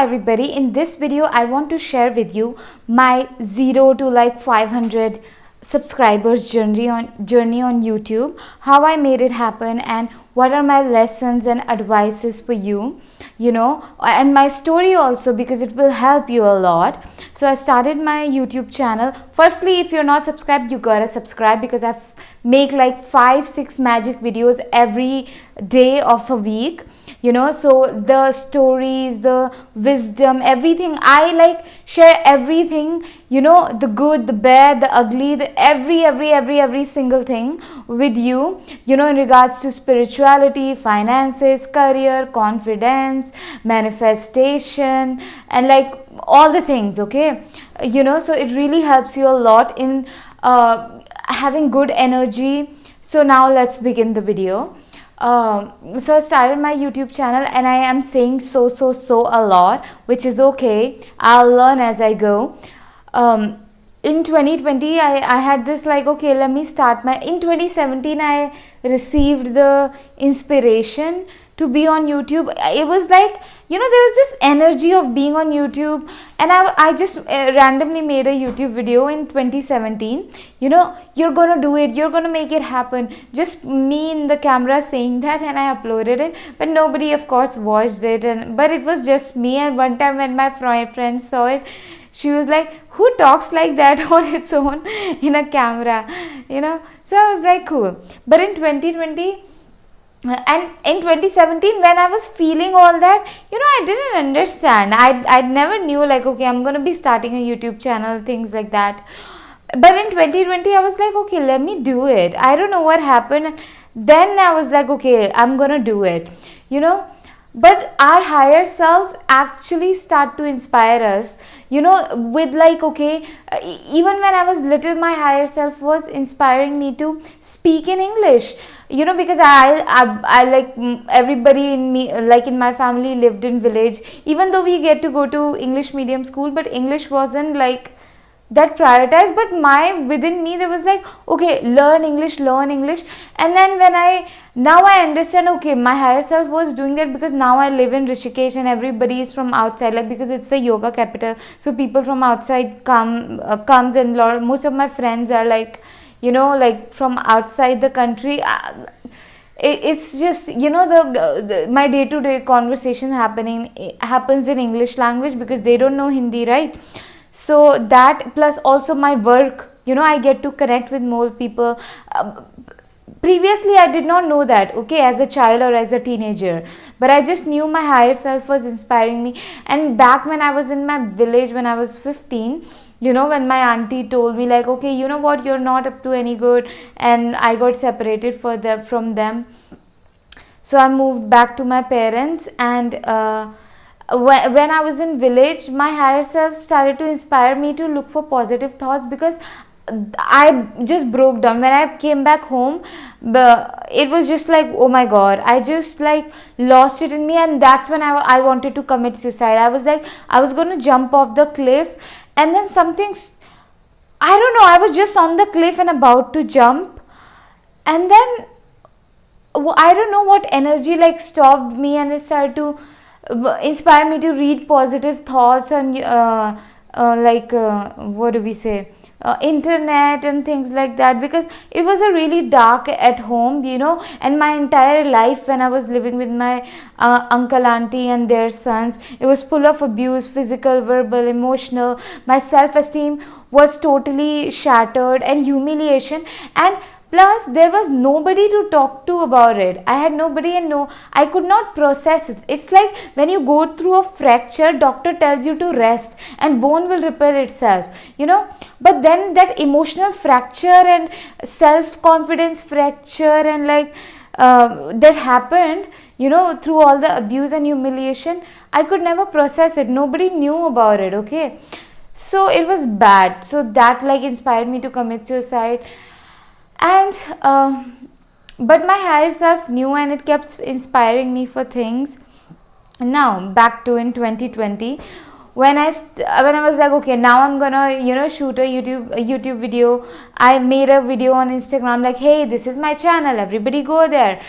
everybody, in this video I want to share with you my 0 to like 500 subscribers journey on YouTube, how I made it happen, and what are my lessons and advices for you, and my story also, because it will help you a lot. So I started my YouTube channel. Firstly, if you're not subscribed, you gotta subscribe, because I make like 5-6 magic videos every day of a week. So the stories, the wisdom, everything, I like share everything, the good, the bad, the ugly, the every single thing with you, in regards to spirituality, finances, career, confidence, manifestation, and like all the things. Okay, so it really helps you a lot in having good energy. So now let's begin the video. So I started my YouTube channel, and I am saying so a lot, which is okay. I'll learn as I go. In 2020, I had this like, okay, let me start in 2017, I received the inspiration to be on YouTube. It was like, there was this energy of being on YouTube, and I just randomly made a YouTube video in 2017. You're gonna do it, you're gonna make it happen, just me in the camera saying that, and I uploaded it, but nobody of course watched it, but it was just me. And one time when my friend saw it, she was like, who talks like that on its own in a camera, so I was like, cool. But in 2020 and in 2017, when I was feeling all that, I didn't understand. I never knew like, okay, I'm gonna be starting a YouTube channel, things like that. But in 2020, I was like, okay, let me do it. I don't know what happened. Then I was like, okay, I'm gonna do it, But our higher selves actually start to inspire us, with like, okay, even when I was little, my higher self was inspiring me to speak in English, because I like, everybody in me, like in my family, lived in village. Even though we get to go to English medium school, but English wasn't like that prioritized. But within me, there was like, okay, learn English. And then now I understand, okay, my higher self was doing that because now I live in Rishikesh, and everybody is from outside, like, because it's the yoga capital, so people from outside comes, and most of my friends are like, like from outside the country. It's just, my day-to-day conversation happens in English language, because they don't know Hindi, right? So that, plus also my work, I get to connect with more people. Previously, I did not know that, okay, as a child or as a teenager, but I just knew my higher self was inspiring me. And back when I was in my village, when I was 15, when my auntie told me like, okay, you know what, you're not up to any good, and I got separated from them. So I moved back to my parents, and when I was in village, my higher self started to inspire me to look for positive thoughts, because I just broke down when I came back home. It was just like, oh my god, I just like lost it in me, and that's when I wanted to commit suicide. I was like, I was going to jump off the cliff, and then I don't know, I was just on the cliff and about to jump, and then I don't know what energy like stopped me, and it started to inspire me to read positive thoughts on what do we say, internet and things like that, because it was a really dark at home, and my entire life when I was living with my uncle, auntie and their sons, it was full of abuse, physical, verbal, emotional. My self-esteem was totally shattered, and humiliation, and plus there was nobody to talk to about it. I had nobody, and I could not process it. It's like when you go through a fracture, doctor tells you to rest and bone will repair itself, but then that emotional fracture and self-confidence fracture, and like that happened, through all the abuse and humiliation, I could never process it. Nobody knew about it, okay? So it was bad. So that like inspired me to commit suicide. And but my higher self knew, and it kept inspiring me for things. Now back to in 2020, when I was like, okay, now I'm gonna shoot a YouTube video. I made a video on Instagram like, hey, this is my channel, everybody go there.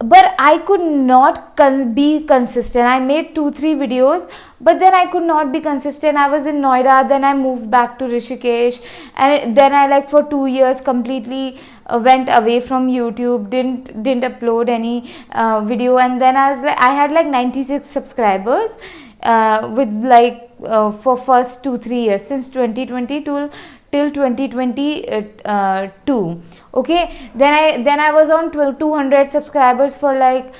but I could not be consistent. I made 2-3 videos, but then I could not be consistent. I was in Noida, then I moved back to Rishikesh, and then I like for 2 years completely went away from YouTube, didn't upload any video. And then I had like 96 subscribers with like for first 2-3 years, since 2020 till 2022. Okay, then I was on 200 subscribers for like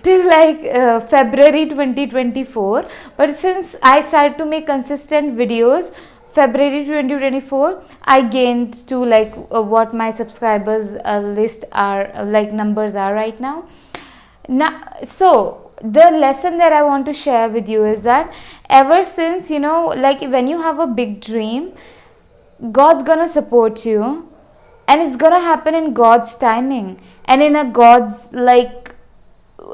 till like February 2024. But since I started to make consistent videos February 2024, I gained to like what my subscribers list are like numbers are right now. So the lesson that I want to share with you is that ever since, like when you have a big dream, God's gonna support you, and it's gonna happen in God's timing and in a God's like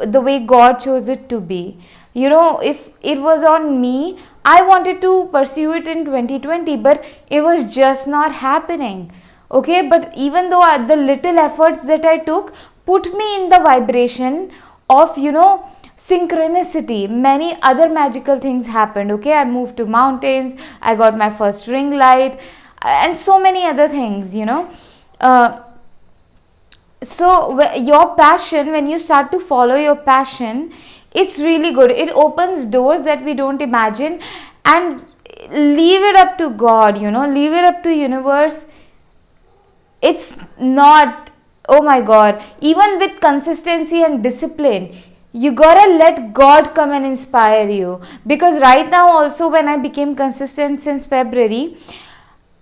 the way God chose it to be. If it was on me, I wanted to pursue it in 2020, but it was just not happening. Okay, but even though the little efforts that I took put me in the vibration of synchronicity, many other magical things happened. Okay, I moved to mountains, I got my first ring light, and so many other things. So your passion, when you start to follow your passion, it's really good. It opens doors that we don't imagine, and leave it up to God, leave it up to universe. It's not, oh my God, even with consistency and discipline, you gotta let God come and inspire you. Because right now also, when I became consistent since February,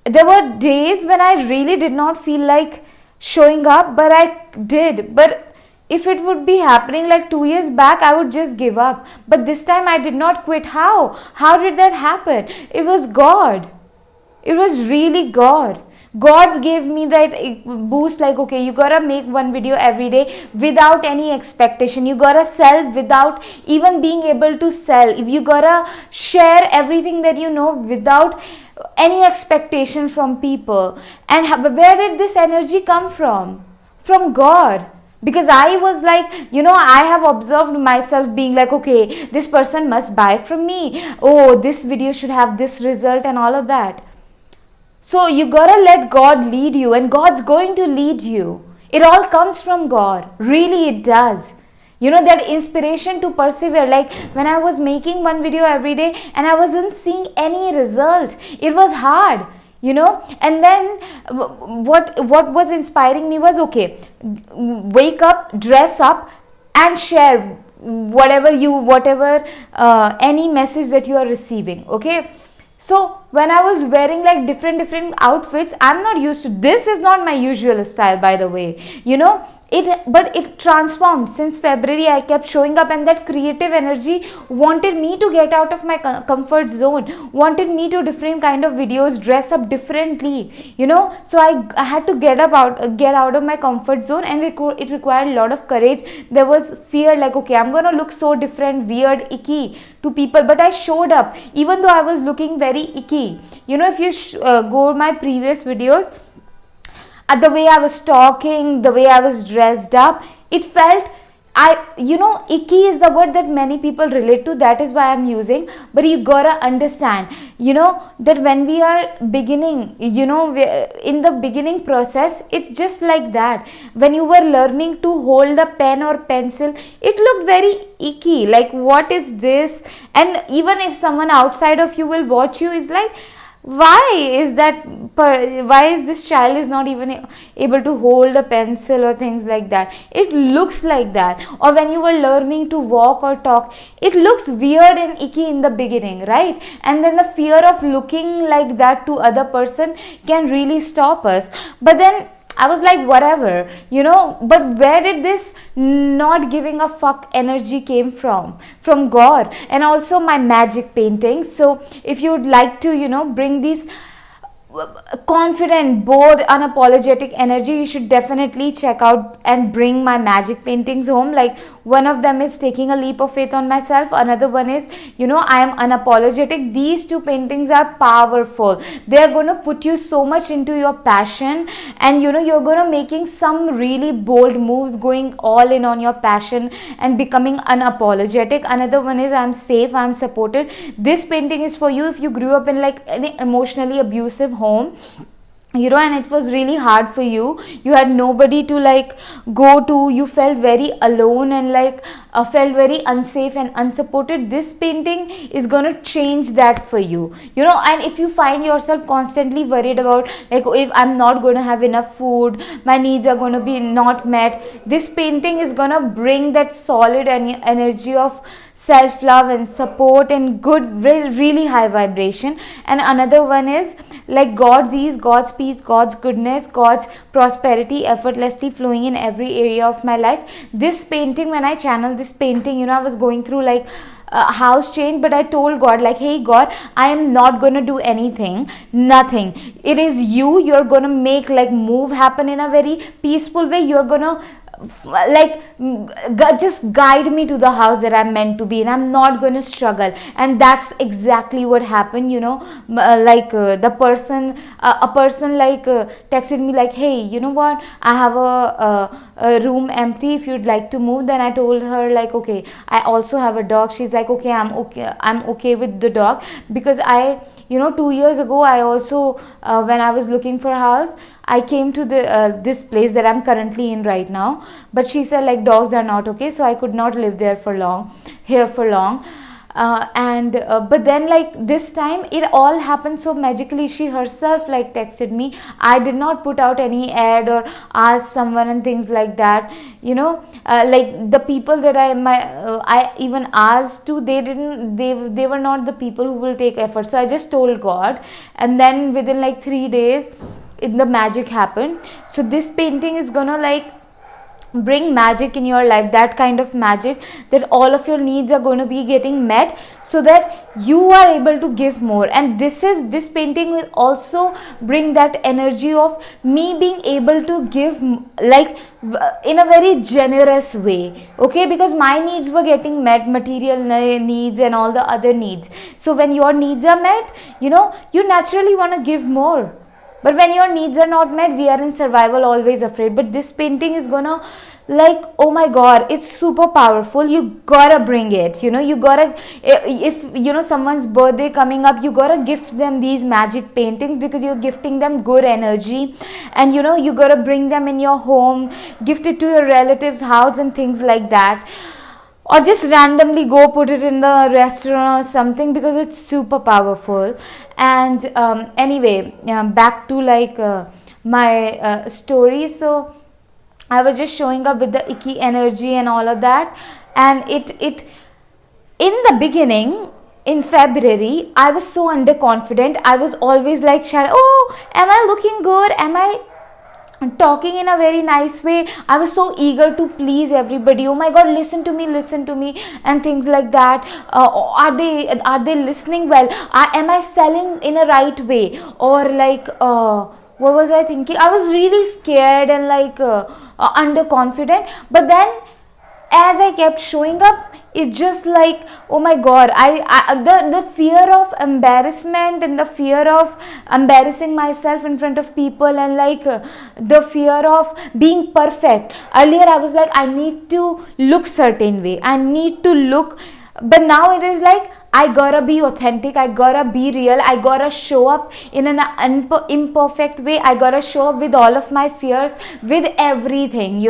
there were days when I really did not feel like showing up, but I did. But if it would be happening like 2 years back, I would just give up. But this time I did not quit. How did that happen? It was God. It was really God. God gave me that boost, like, okay, you gotta make one video every day without any expectation. You gotta sell without even being able to sell. If you gotta share everything that you know without any expectation from people. And where did this energy come from? From God. Because I was like, I have observed myself being like, okay, this person must buy from me. Oh, this video should have this result and all of that. So you gotta let God lead you, and God's going to lead you. It all comes from God. Really, it does. That inspiration to persevere. Like when I was making one video every day and I wasn't seeing any result, it was hard. And then what was inspiring me was, okay, wake up, dress up, and share whatever any message that you are receiving. Okay, so when I was wearing like different outfits, I'm not used to this. Is not my usual style, by the way. But it transformed. Since February, I kept showing up, and that creative energy wanted me to get out of my comfort zone, wanted me to different kind of videos, dress up differently, so I had to get out of my comfort zone, and it required a lot of courage. There was fear, like, okay, I'm gonna look so different, weird, icky to people, but I showed up even though I was looking very icky. If you go my previous videos, the way I was talking, the way I was dressed up, it felt, icky is the word that many people relate to. That is why I'm using. But you gotta understand, that when we are beginning, in the beginning process, it's just like that. When you were learning to hold a pen or pencil, it looked very icky. Like, what is this? And even if someone outside of you will watch you, is like, why is this child is not even able to hold a pencil or things like that? It looks like that. Or when you were learning to walk or talk, it looks weird and icky in the beginning, right? And then the fear of looking like that to other person can really stop us. But then I was like, whatever, but where did this not giving a fuck energy came from? From God. And also my magic paintings. So if you would like to, bring these confident, bold, unapologetic energy, you should definitely check out and bring my magic paintings home. Like, one of them is taking a leap of faith on myself, another one is, I am unapologetic. These two paintings are powerful. They are going to put you so much into your passion, and you're going to making some really bold moves, going all in on your passion and becoming unapologetic. Another one is, I'm safe, I'm supported. This painting is for you if you grew up in like an emotionally abusive home, and it was really hard for you. You had nobody to like go to. You felt very alone and like felt very unsafe and unsupported. This painting is gonna change that for you. And if you find yourself constantly worried about like, if I'm not gonna have enough food, my needs are gonna be not met, this painting is gonna bring that solid energy of self-love and support and good, really high vibration. And another one is like God's ease, God's peace, God's goodness, God's prosperity effortlessly flowing in every area of my life. This painting, when I channeled this painting, I was going through like house change, but I told God like, hey God, I am not gonna do anything, nothing. It is you're gonna make like move happen in a very peaceful way. You're gonna like just guide me to the house that I'm meant to be in. I'm not going to struggle. And that's exactly what happened. The person a person like texted me like, hey, you know what, I have a room empty if you'd like to move. Then I told her like, okay, I also have a dog. She's like, okay, I'm okay with the dog, because I 2 years ago I also when I was looking for a house, I came to the this place that I'm currently in right now, but she said like dogs are not okay, so I could not live there for long, but then like this time it all happened so magically. She herself like texted me. I did not put out any ad or ask someone and things like that. Like the people that I even asked to, they were not the people who will take effort. So I just told God, and then within like 3 days the magic happened. So this painting is gonna like bring magic in your life, that kind of magic that all of your needs are going to be getting met, so that you are able to give more. And this painting will also bring that energy of me being able to give like in a very generous way, okay, because my needs were getting met, material needs and all the other needs. So when your needs are met, you naturally want to give more. But when your needs are not met, we are in survival, always afraid. But this painting is gonna like, oh my God, it's super powerful. You gotta bring it. You gotta, if someone's birthday coming up, you gotta gift them these magic paintings, because you're gifting them good energy. And you gotta bring them in your home, gift it to your relatives' house and things like that. Or just randomly go put it in the restaurant or something, because it's super powerful. And anyway, back to like my story. So I was just showing up with the icky energy and all of that, and it in the beginning, in February, I was so underconfident. I was always like, oh, am I looking good, am I talking in a very nice way? I was so eager to please everybody. Oh my God, listen to me, and things like that. Are they listening well? Am I selling in a right way? Or like what was I thinking? I was really scared and like underconfident. But then as I kept showing up, it just like, oh my God, the fear of embarrassment and the fear of embarrassing myself in front of people, and like the fear of being perfect. Earlier I was like, I need to look certain way, I need to look, but now it is like, I gotta be authentic, I gotta be real, I gotta show up in an imperfect way, I gotta show up with all of my fears, with everything.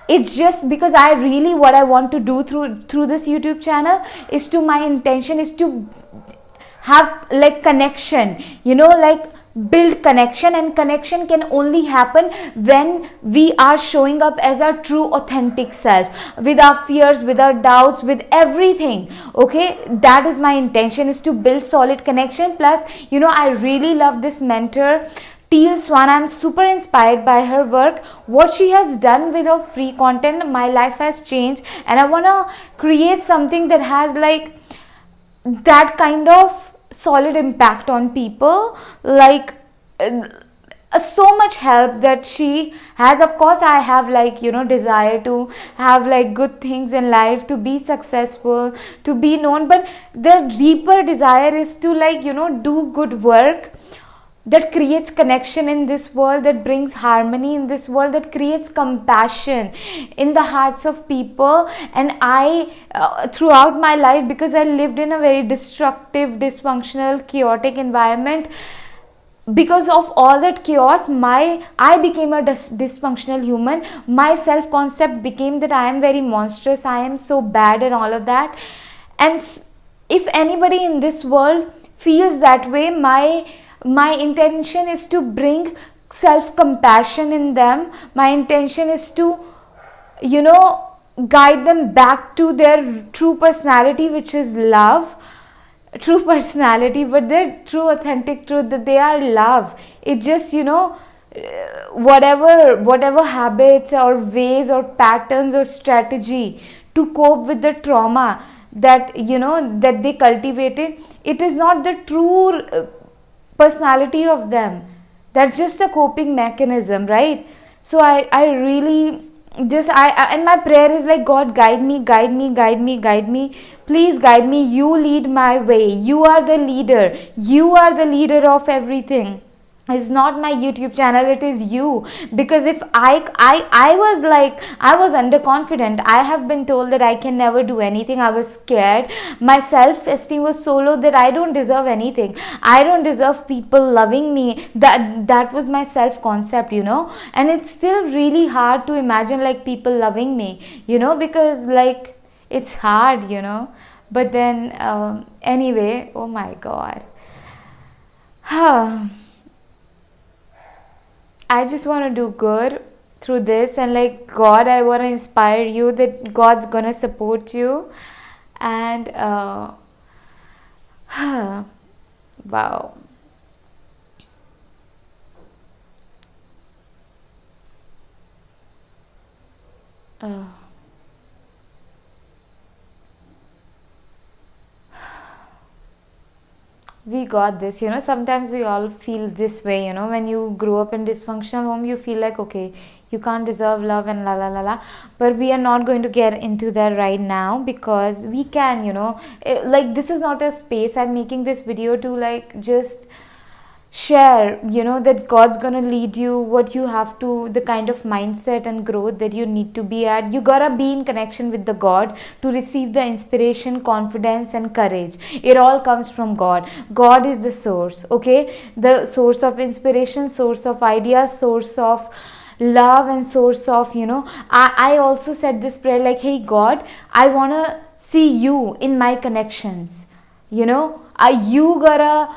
It's just because I really, what I want to do through this YouTube channel is to, my intention is to have like connection, like build connection. And connection can only happen when we are showing up as our true authentic self, with our fears, with our doubts, with everything. Okay, that is my intention, is to build solid connection. Plus, I really love this mentor Teal Swan. I'm super inspired by her work, what she has done with her free content. My life has changed, and I want to create something that has like that kind of solid impact on people. Like so much help that she has. Of course I have like, desire to have like good things in life, to be successful, to be known, but the deeper desire is to like, do good work that creates connection in this world, that brings harmony in this world, that creates compassion in the hearts of people. And I throughout my life, because I lived in a very destructive, dysfunctional, chaotic environment, because of all that chaos, I became a dysfunctional human. My self concept became that I am very monstrous, I am so bad, and all of that. And if anybody in this world feels that way, my intention is to bring self compassion in them. My intention is to, guide them back to their true personality, which is love. True personality, but their true authentic truth, that they are love. It just, whatever habits or ways or patterns or strategy to cope with the trauma that, that they cultivated, it is not the true personality of them. That's just a coping mechanism, right? So I really just and my prayer is like, God, guide me, guide me, guide me, guide me, please guide me. You lead my way. You are the leader. You are the leader of everything. It's not my YouTube channel, it is you. Because if I was like, I was underconfident. I have been told that I can never do anything. I was scared. My self-esteem was so low that I don't deserve anything. I don't deserve people loving me. That was my self-concept, and it's still really hard to imagine like people loving me, because like it's hard, but then anyway, oh my God. I just want to do good through this, and like, God, I want to inspire you that God's gonna support you. And wow. We got this. Sometimes we all feel this way. When you grow up in dysfunctional home, you feel like, okay, you can't deserve love and la la la la. But we are not going to get into that right now, because we can, like, this is not a space. I'm making this video to like just share, that God's gonna lead you, what you have to, the kind of mindset and growth that you need to be at. You gotta be in connection with the God to receive the inspiration, confidence, and courage. It all comes from God. God is the source, okay? The source of inspiration, source of ideas, source of love, and source of, I also said this prayer like, hey God, I wanna see you in my connections. You gotta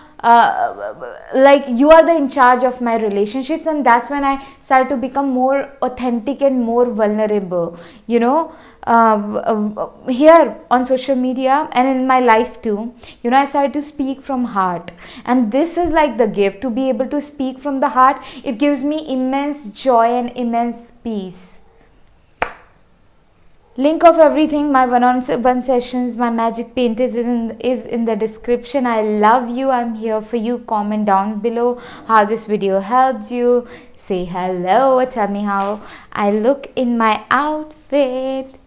like, you are the in charge of my relationships. And that's when I start to become more authentic and more vulnerable, here on social media and in my life too. I started to speak from heart, and this is like the gift, to be able to speak from the heart. It gives me immense joy and immense peace. Link of everything, my one-on-one sessions, my magic paint is in the description. I love you. I'm here for you. Comment down below how this video helps you. Say hello. Tell me how I look in my outfit.